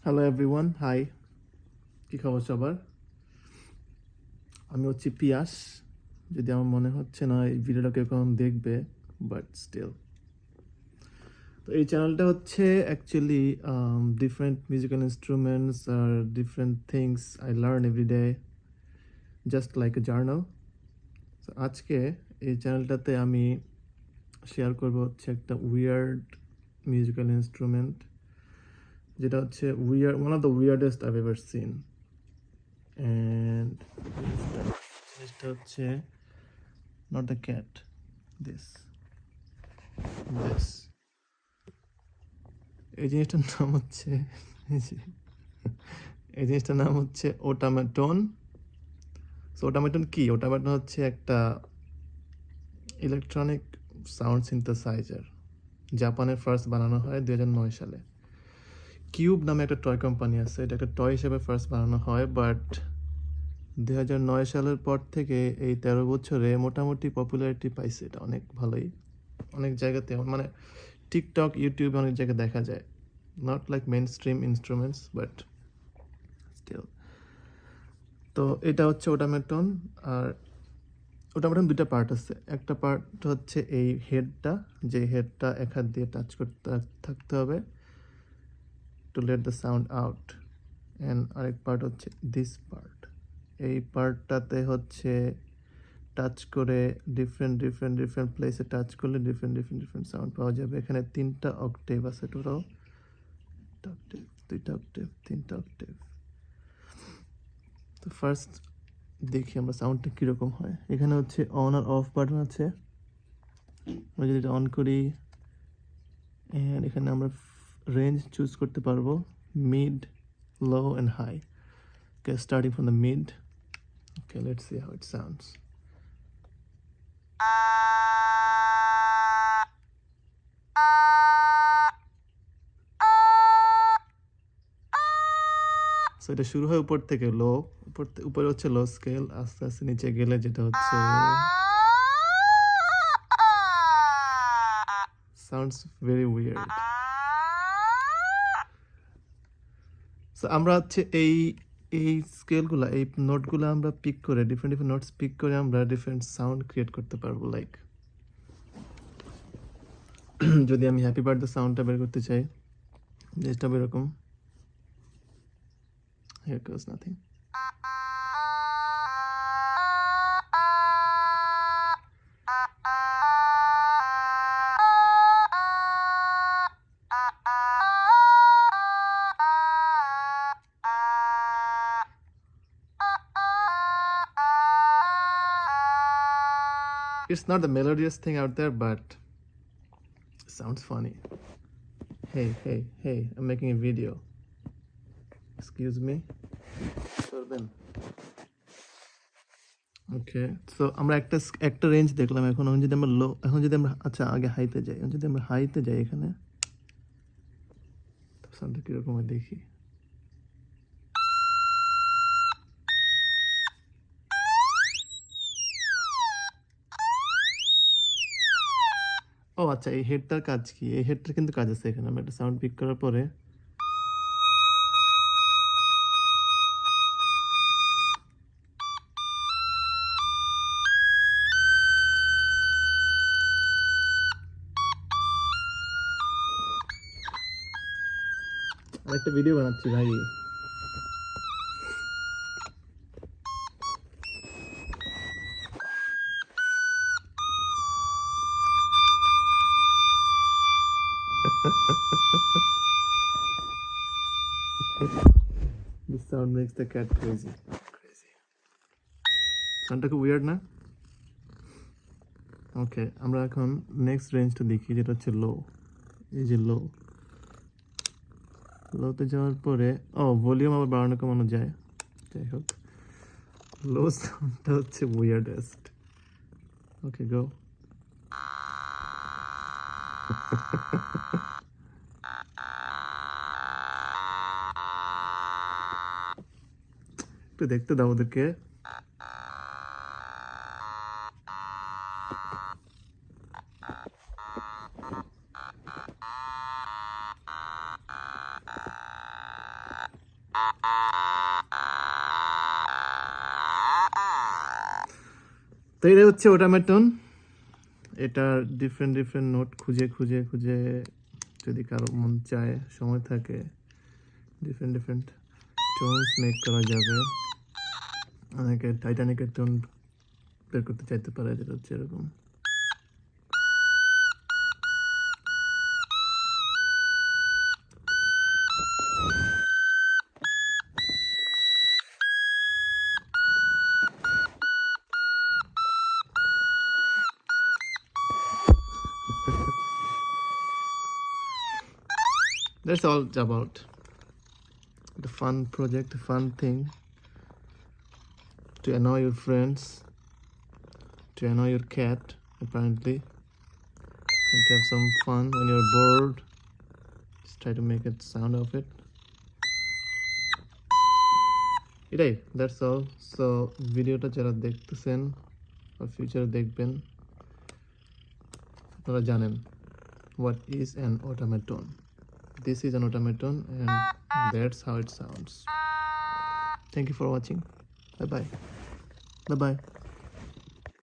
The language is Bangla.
Hello everyone, high. কী খবর সবার? আমি হচ্ছি পিয়াস। যদি আমার মনে হচ্ছে না এই ভিডিওটা কেউ কখন দেখবে, বাট স্টিল। তো এই চ্যানেলটা হচ্ছে অ্যাকচুয়ালি ডিফারেন্ট মিউজিক্যাল ইনস্ট্রুমেন্টস আর different things I learn every day, just like a journal. তো আজকে এই চ্যানেলটাতে আমি শেয়ার করবো হচ্ছে একটা উইয়ার্ড মিউজিক্যাল ইনস্ট্রুমেন্ট, যেটা হচ্ছে one of the weirdest I've ever seen. And জিনিসটা হচ্ছে not the cat, this এই জিনিসটার নাম হচ্ছে এই জিনিসটার নাম হচ্ছে ওটামেটন। সো ওটামেটন কি? ওটামেটন হচ্ছে একটা ইলেকট্রনিক সাউন্ড সিনথেসাইজার। জাপানের ফার্স্ট বানানো হয় 2009 সালে। কিউব নামে একটা টয় কোম্পানি আছে, এটা একটা টয় হিসেবে ফার্স্ট বানানো হয়, বাট 2009 সালের পর থেকে এই 13 বছরে মোটামুটি পপুলারিটি পাইছে। এটা অনেক ভালোই, অনেক জায়গাতে, মানে টিকটক, ইউটিউবে অনেক জায়গায় দেখা যায়। Not like mainstream instruments, but still. তো এটা হচ্ছে ওটামেটন। আর ওটামেটন দুইটা পার্ট আছে। একটা পার্ট হচ্ছে এই হেডটা, যে হেডটা এক হাত দিয়ে টাচ করতে থাকতে হবে to let the sound out. And আরেক পার্ট হচ্ছে দিস পার্ট। এই পার্টটাতে হচ্ছে টাচ করে ডিফারেন্ট প্লেসে টাচ করলে ডিফারেন্ট সাউন্ড পাওয়া যাবে। এখানে 3টা অক্টেভ আছে টোটাল। অক্টেভ, 2টা অক্টেভ, 3টা অক্টেভ। তো ফার্স্ট দেখি আমরা সাউন্ডটা কীরকম হয়। এখানে হচ্ছে অন আর অফ বাটন আছে। আমরা যদি এটা অন করি, অ্যান্ড এখানে আমরা রেঞ্জ চুজ করতে পারবো, mid, low and high. Okay, starting from the mid. Okay, let's see how it sounds. So এটা শুরু হয় উপর থেকে, লো, উপরে হচ্ছে লো স্কেল, আস্তে আস্তে নিচে গেলে যেটা হচ্ছে সাউন্ডস ভেরি উইয়ার্ড। সো আমরা হচ্ছে এই এই স্কেলগুলো, এই নোটগুলো আমরা পিক করে, ডিফারেন্ট নোটস পিক করে আমরা ডিফারেন্ট সাউন্ড ক্রিয়েট করতে পারবো। লাইক যদি আমি হ্যাপি বার্থডে সাউন্ডটা বের করতে চাই, জিনিসটা এরকম, here goes nothing. It's not the melodious thing out there, but it sounds funny. Hey, I'm making a video. Excuse me. Okay, so আমরা একটা রেঞ্জ দেখলাম। এখন যদি আমরা আচ্ছা আগে হাইতে যাই। যদি আমরা হাইতে যাই, এখানে সাউন্ডটা কীরকম হয় দেখি। ও আচ্ছা, এই হেডটার কাজ কি? এই হেডটার কিন্তু কাজ আছে। এখানে আমরা একটা সাউন্ড পিক করার পরে আরেকটা ভিডিও বানাচ্ছি ভাই। This sound makes the cat crazy. সাউন্ডটা খুব উইয়ার্ড না? ওকে, আমরা এখন নেক্সট রেঞ্জটা দেখি, যেটা হচ্ছে লো। এই যে লোতে যাওয়ার পরে ভলিউম আবার বাড়ানো কমানো যায়। যাই হোক, লো সাউন্ডটা হচ্ছে উইয়ার্ডেস্ট। ওকে, গো। একটু দেখতে দাও ওদেরকে। এটা হচ্ছে অটোমেটন। এটার ডিফারেন্ট ডিফারেন্ট নোট খুঁজে খুঁজে খুঁজে যদি কারো মন চায়, সময় থাকে, ডিফারেন্ট ডিফারেন্ট টোনস মেক করা যাবে। অনেকে টাইটানিকের টোন বের করতে চাইতে পারে, যেটা হচ্ছে এরকম। That's all about the fun project, the fun thing to annoy your friends, to annoy your cat, apparently, and to have some fun when you're bored. Just try to make it sound of it. এটাই, দ্যাটস অল। সো ভিডিওটা যারা দেখতেছেন বা ফিউচারে দেখবেন, আপনারা জানেন what is an automaton. This is an automaton and that's how it sounds. Thank you for watching. Bye bye. Bye bye.